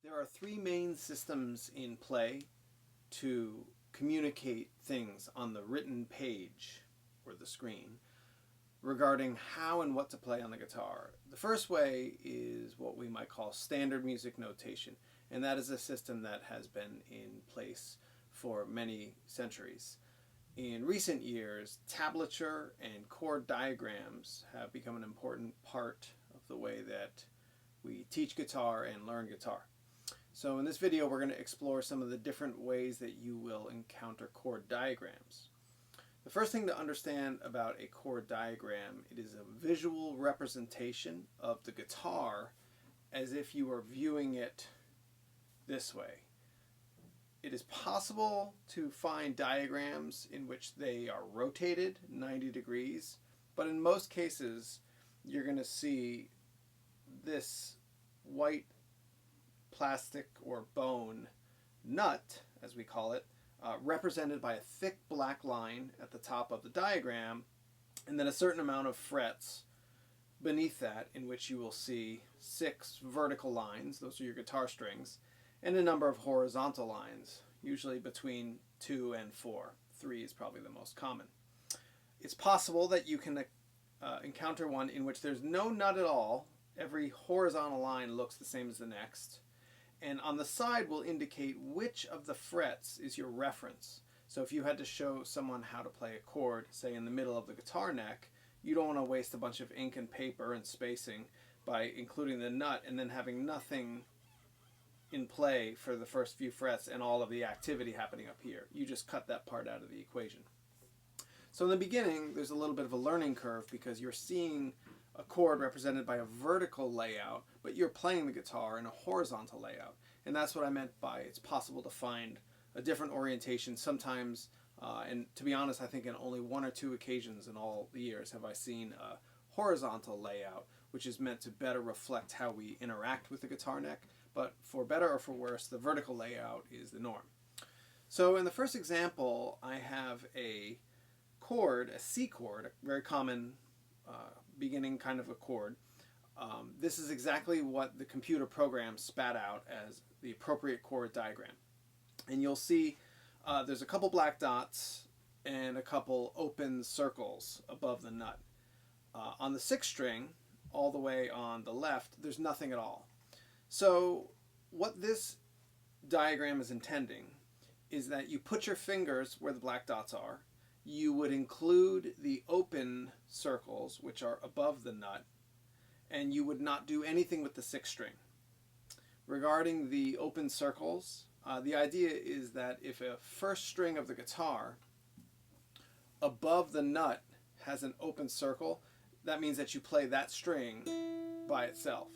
There are three main systems in play to communicate things on the written page or the screen regarding how and what to play on the guitar. The first way is what we might call standard music notation, and that is a system that has been in place for many centuries. In recent years, tablature and chord diagrams have become an important part of the way that we teach guitar and learn guitar. So in this video we're going to explore some of the different ways that you will encounter chord diagrams. The first thing to understand about a chord diagram, it is a visual representation of the guitar as if you were viewing it this way. It is possible to find diagrams in which they are rotated 90 degrees, but in most cases you're going to see this white plastic or bone nut, as we call it, represented by a thick black line at the top of the diagram, and then a certain amount of frets beneath that, in which you will see 6 vertical lines, those are your guitar strings, and a number of horizontal lines, usually between 2 and 4. 3 is probably the most common. It's possible that you can encounter one in which there's no nut at all. Every horizontal line looks the same as the next, and on the side will indicate which of the frets is your reference. So if you had to show someone how to play a chord, say in the middle of the guitar neck, you don't want to waste a bunch of ink and paper and spacing by including the nut and then having nothing in play for the first few frets and all of the activity happening up here. You just cut that part out of the equation. So in the beginning there's a little bit of a learning curve because you're seeing a chord represented by a vertical layout, but you're playing the guitar in a horizontal layout. And that's what I meant by it's possible to find a different orientation sometimes, and to be honest, I think in only 1 or 2 occasions in all the years have I seen a horizontal layout, which is meant to better reflect how we interact with the guitar neck, but for better or for worse, the vertical layout is the norm. So in the first example, I have a chord, a C chord, a very common beginning kind of a chord. This is exactly what the computer program spat out as the appropriate chord diagram. And you'll see there's a couple black dots and a couple open circles above the nut. On the 6th string, all the way on the left, there's nothing at all. So what this diagram is intending is that you put your fingers where the black dots are. You would include the open circles, which are above the nut, and you would not do anything with the 6th string. Regarding the open circles, the idea is that if a first string of the guitar above the nut has an open circle, that means that you play that string by itself.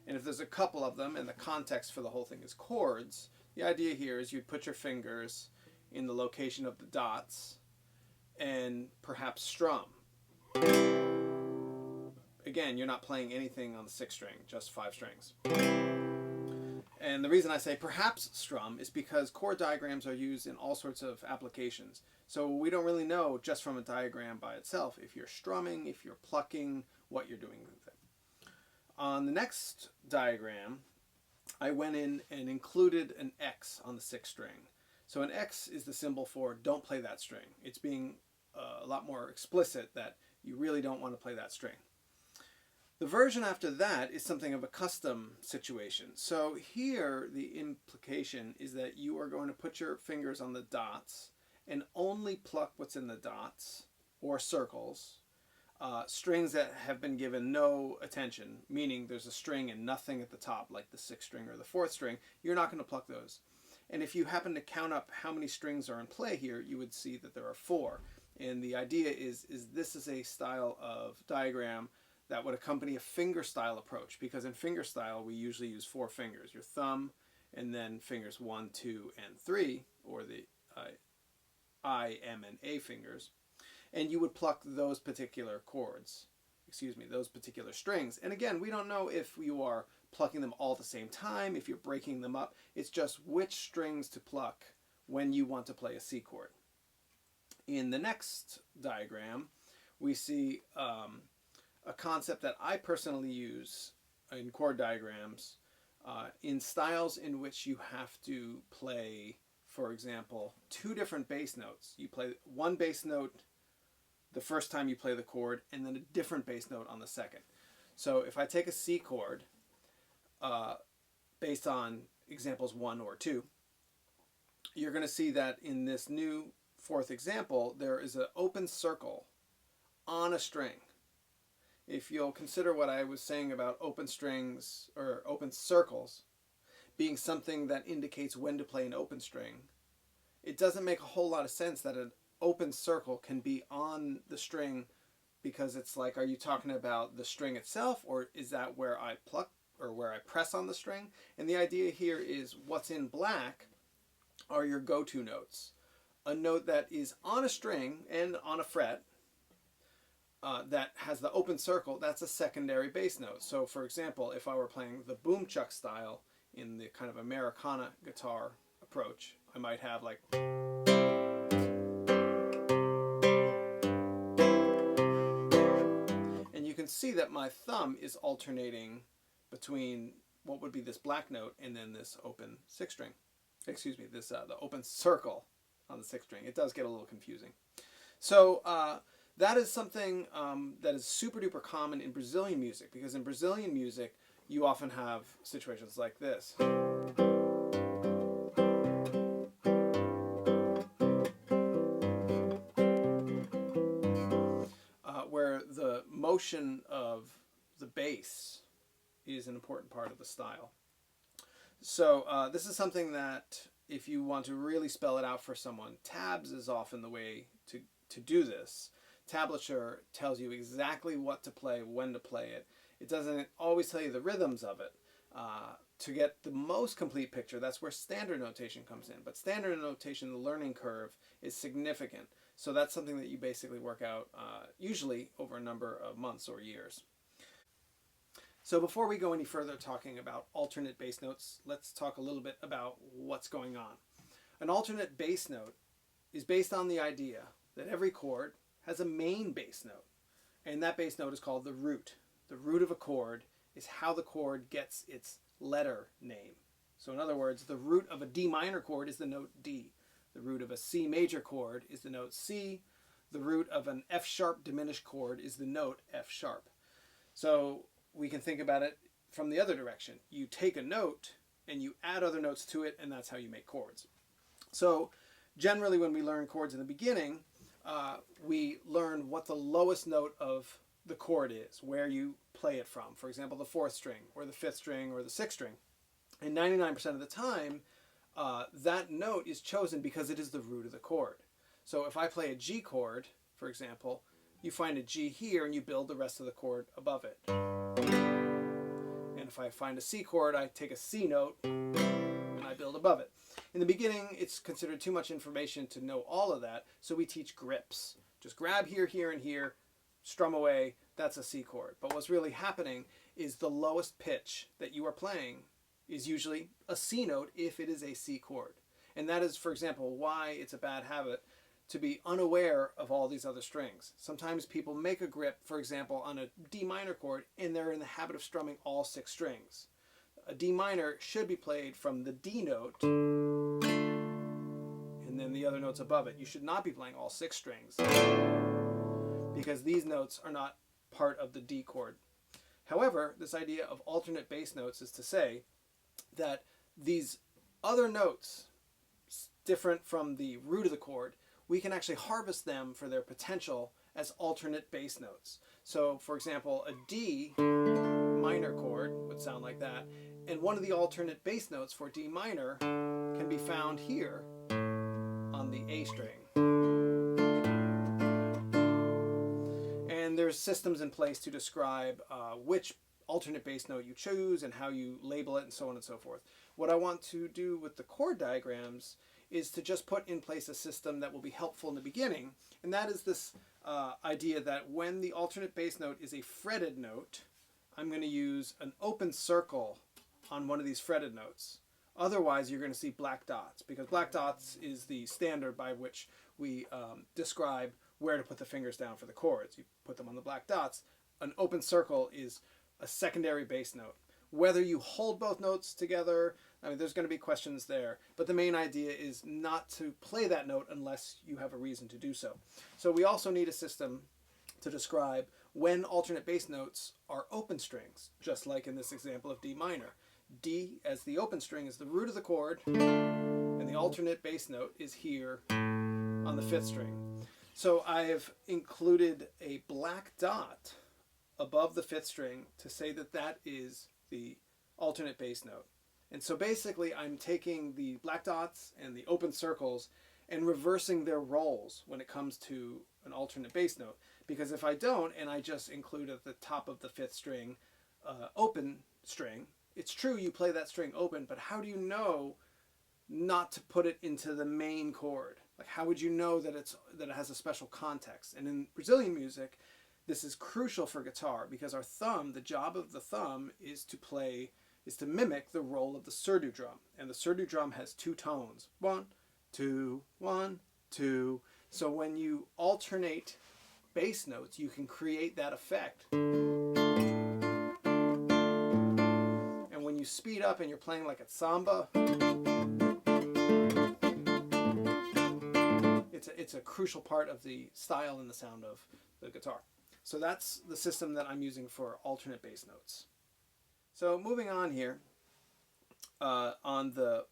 And if there's a couple of them, and the context for the whole thing is chords, the idea here is you'd put your fingers in the location of the dots and perhaps strum. Again, you're not playing anything on the 6th string, just 5 strings. And the reason I say perhaps strum is because chord diagrams are used in all sorts of applications. So we don't really know just from a diagram by itself if you're strumming, if you're plucking, what you're doing with it. On the next diagram, I went in and included an X on the 6th string. So an X is the symbol for don't play that string. It's being a lot more explicit that you really don't want to play that string. The version after that is something of a custom situation. So here the implication is that you are going to put your fingers on the dots and only pluck what's in the dots or circles. Strings that have been given no attention, meaning there's a string and nothing at the top like the 6th string or the 4th string, you're not going to pluck those. And if you happen to count up how many strings are in play here, you would see that there are 4. And the idea is this is a style of diagram that would accompany a fingerstyle approach, because in fingerstyle we usually use 4 fingers, your thumb and then fingers 1, 2, and 3, or the I, M, and A fingers, and you would pluck those particular chords, those particular strings. And again, we don't know if you are plucking them all at the same time, if you're breaking them up. It's just which strings to pluck when you want to play a C chord. In the next diagram, we see a concept that I personally use in chord diagrams In styles in which you have to play, for example, two different bass notes. You play one bass note the first time you play the chord, and then a different bass note on the second. So if I take a C chord, based on examples 1 or 2, you're going to see that in this new fourth example, there is an open circle on a string. If you'll consider what I was saying about open strings or open circles being something that indicates when to play an open string, it doesn't make a whole lot of sense that an open circle can be on the string, because it's like, are you talking about the string itself, or is that where I pluck or where I press on the string? And the idea here is what's in black are your go-to notes. A note that is on a string and on a fret that has the open circle, that's a secondary bass note. So for example, if I were playing the boom chuck style in the kind of Americana guitar approach, I might have like, and you can see that my thumb is alternating between what would be this black note and then this open sixth string. Excuse me, this the open circle on the sixth string. It does get a little confusing. So that is something that is super duper common in Brazilian music, because in Brazilian music you often have situations like this. Where the motion of the bass is an important part of the style. So this is something that, if you want to really spell it out for someone, tabs is often the way to do this. Tablature tells you exactly what to play, when to play it. It doesn't always tell you the rhythms of it. To get the most complete picture, that's where standard notation comes in. But standard notation, the learning curve, is significant. So that's something that you basically work out usually over a number of months or years. So before we go any further talking about alternate bass notes, let's talk a little bit about what's going on. An alternate bass note is based on the idea that every chord has a main bass note, and that bass note is called the root. The root of a chord is how the chord gets its letter name. So in other words, the root of a D minor chord is the note D. The root of a C major chord is the note C. The root of an F sharp diminished chord is the note F sharp. So we can think about it from the other direction. You take a note and you add other notes to it, and that's how you make chords. So generally when we learn chords in the beginning, we learn what the lowest note of the chord is, where you play it from. For example, the fourth string or the fifth string or the sixth string. And 99% of the time, that note is chosen because it is the root of the chord. So if I play a G chord, for example, you find a G here and you build the rest of the chord above it. And if I find a C chord, I take a C note and I build above it. In the beginning, it's considered too much information to know all of that, so we teach grips. Just grab here, here, and here, strum away, that's a C chord. But what's really happening is the lowest pitch that you are playing is usually a C note if it is a C chord. And that is, for example, why it's a bad habit to be unaware of all these other strings. Sometimes people make a grip, for example, on a D minor chord, and they're in the habit of strumming all 6 strings. A D minor should be played from the D note and then the other notes above it. You should not be playing all 6 strings because these notes are not part of the D chord. However, this idea of alternate bass notes is to say that these other notes, different from the root of the chord, we can actually harvest them for their potential as alternate bass notes. So, for example, a D minor chord would sound like that, and one of the alternate bass notes for D minor can be found here on the A string. And there's systems in place to describe which alternate bass note you choose and how you label it and so on and so forth. What I want to do with the chord diagrams is to just put in place a system that will be helpful in the beginning, and that is this idea that when the alternate bass note is a fretted note, I'm going to use an open circle on one of these fretted notes. Otherwise, you're going to see black dots, because black dots is the standard by which we describe where to put the fingers down for the chords. You put them on the black dots. An open circle is a secondary bass note. Whether you hold both notes together, I mean, there's going to be questions there. But the main idea is not to play that note unless you have a reason to do so. So we also need a system to describe when alternate bass notes are open strings, just like in this example of D minor. D, as the open string, is the root of the chord, and the alternate bass note is here on the 5th string. So I've included a black dot above the 5th string to say that that is the alternate bass note. And so basically I'm taking the black dots and the open circles and reversing their roles when it comes to an alternate bass note. Because if I don't, and I just include at the top of the 5th string open string, it's true you play that string open, but how do you know not to put it into the main chord? Like, how would you know that it has a special context? And in Brazilian music, this is crucial for guitar because our thumb, the job of the thumb is to mimic the roll of the surdo drum. And the surdo drum has 2 tones. 1, 2, 1, 2. So when you alternate bass notes, you can create that effect. And when you speed up and you're playing like a samba, it's a crucial part of the style and the sound of the guitar. So that's the system that I'm using for alternate bass notes. So moving on here, on the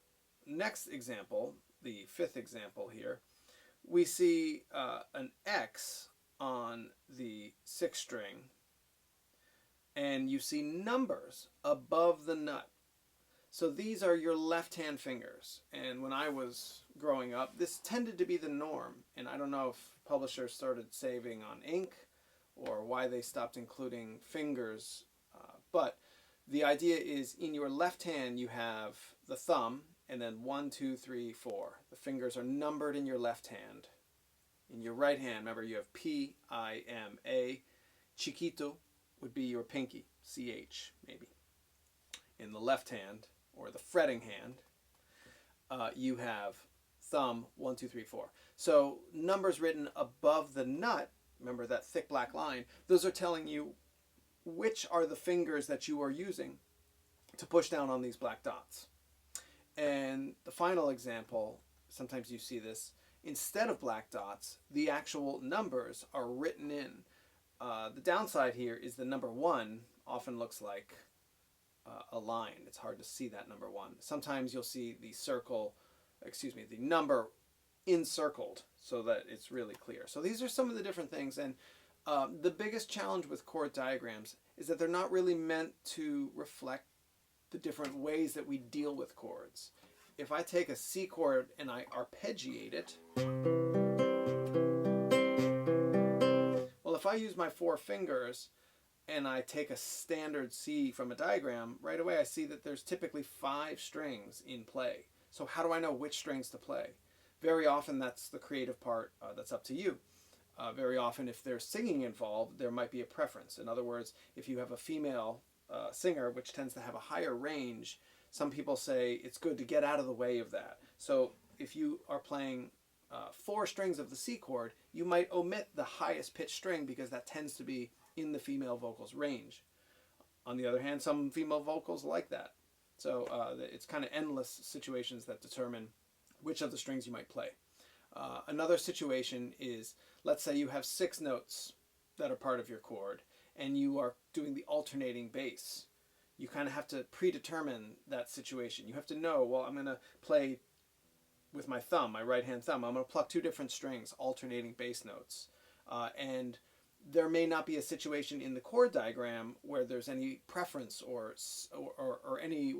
next example, the 5th example here, we see an X on the 6th string, and you see numbers above the nut. So these are your left-hand fingers, and when I was growing up, this tended to be the norm, and I don't know if publishers started saving on ink or why they stopped including fingers, but the idea is in your left hand you have the thumb, and then 1, 2, 3, 4. The fingers are numbered in your left hand. In your right hand, remember, you have P, I, M, A. Chiquito would be your pinky, CH maybe. In the left hand, or the fretting hand, you have thumb, 1, 2, 3, 4. So numbers written above the nut, remember that thick black line, those are telling you which are the fingers that you are using to push down on these black dots. And the final example, sometimes you see this, instead of black dots, the actual numbers are written in. The downside here is the number 1 often looks like a line. It's hard to see that number 1. Sometimes you'll see the the number encircled so that it's really clear. So these are some of the different things, and the biggest challenge with chord diagrams is that they're not really meant to reflect the different ways that we deal with chords. If I take a C chord and I arpeggiate it, well, if I use my 4 fingers and I take a standard C from a diagram, right away I see that there's typically 5 strings in play. So how do I know which strings to play? Very often that's the creative part that's up to you. Very often if there's singing involved, there might be a preference. In other words, if you have a female singer, which tends to have a higher range, some people say it's good to get out of the way of that. So if you are playing 4 strings of the C chord, you might omit the highest pitched string because that tends to be in the female vocal's range. On the other hand, some female vocals like that. So it's kind of endless situations that determine which of the strings you might play. Another situation is, let's say you have 6 notes that are part of your chord and you are doing the alternating bass. You kind of have to predetermine that situation. You have to know, well, I'm going to play with my thumb, my right hand thumb. I'm going to pluck 2 different strings, alternating bass notes. And there may not be a situation in the chord diagram where there's any preference or any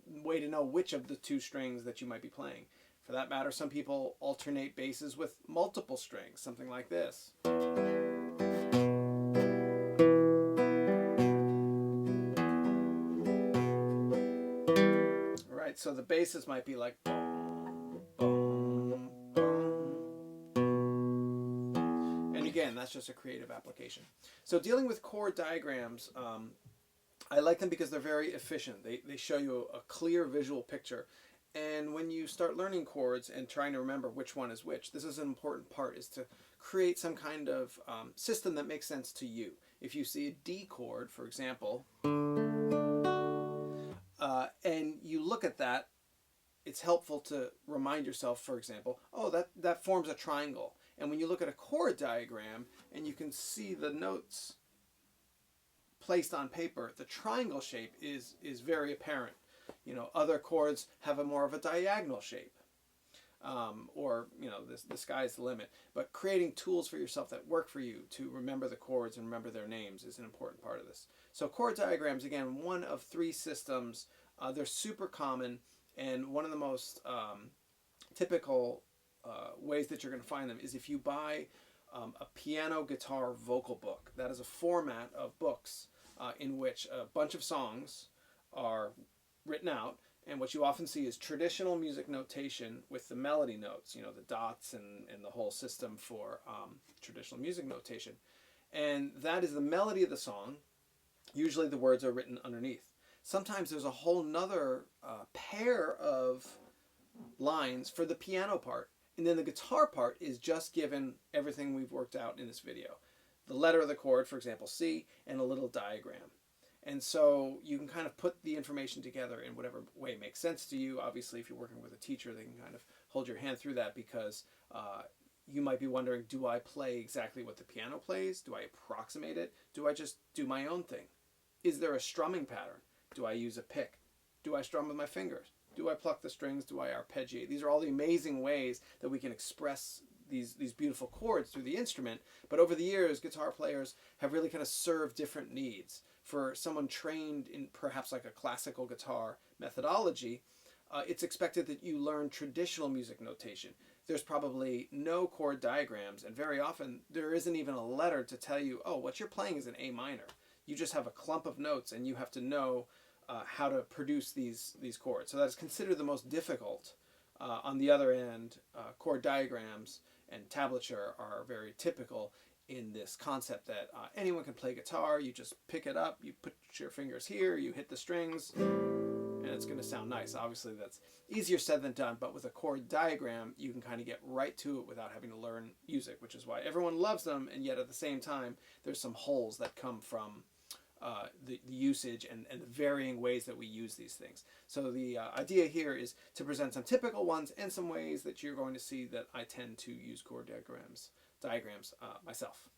way to know which of the 2 strings that you might be playing. For that matter, some people alternate basses with multiple strings, something like this. All right, so the basses might be like boom, boom, boom. And again, that's just a creative application. So dealing with chord diagrams, I like them because they're very efficient. They show you a clear visual picture. And when you start learning chords and trying to remember which one is which, this is an important part, is to create some kind of system that makes sense to you. If you see a D chord, for example, And you look at that, it's helpful to remind yourself, for example, oh, that forms a triangle. And when you look at a chord diagram and you can see the notes placed on paper, the triangle shape is very apparent. You know, other chords have a more of a diagonal shape. Or, you know, the sky's the limit. But creating tools for yourself that work for you to remember the chords and remember their names is an important part of this. So chord diagrams, again, one of 3 systems. They're super common, and one of the most typical ways that you're going to find them is if you buy a piano guitar vocal book. That is a format of books in which a bunch of songs are written out, and what you often see is traditional music notation with the melody notes, you know, the dots and the whole system for traditional music notation. And that is the melody of the song. Usually the words are written underneath. Sometimes there's a whole nother pair of lines for the piano part. And then the guitar part is just given everything we've worked out in this video. The letter of the chord, for example, C, and a little diagram. And so you can kind of put the information together in whatever way makes sense to you. Obviously, if you're working with a teacher, they can kind of hold your hand through that, because you might be wondering, do I play exactly what the piano plays? Do I approximate it? Do I just do my own thing? Is there a strumming pattern? Do I use a pick? Do I strum with my fingers? Do I pluck the strings? Do I arpeggiate? These are all the amazing ways that we can express these beautiful chords through the instrument. But over the years, guitar players have really kind of served different needs. For someone trained in perhaps like a classical guitar methodology, it's expected that you learn traditional music notation. There's probably no chord diagrams, and very often there isn't even a letter to tell you, oh, what you're playing is an A minor. You just have a clump of notes, and you have to know how to produce these chords. So that is considered the most difficult. On the other end, chord diagrams and tablature are very typical in this concept that anyone can play guitar. You just pick it up, you put your fingers here, you hit the strings, and it's going to sound nice. Obviously, that's easier said than done, but with a chord diagram, you can kind of get right to it without having to learn music, which is why everyone loves them, and yet at the same time, there's some holes that come from the usage and the varying ways that we use these things. So the idea here is to present some typical ones and some ways that you're going to see that I tend to use chord diagrams myself.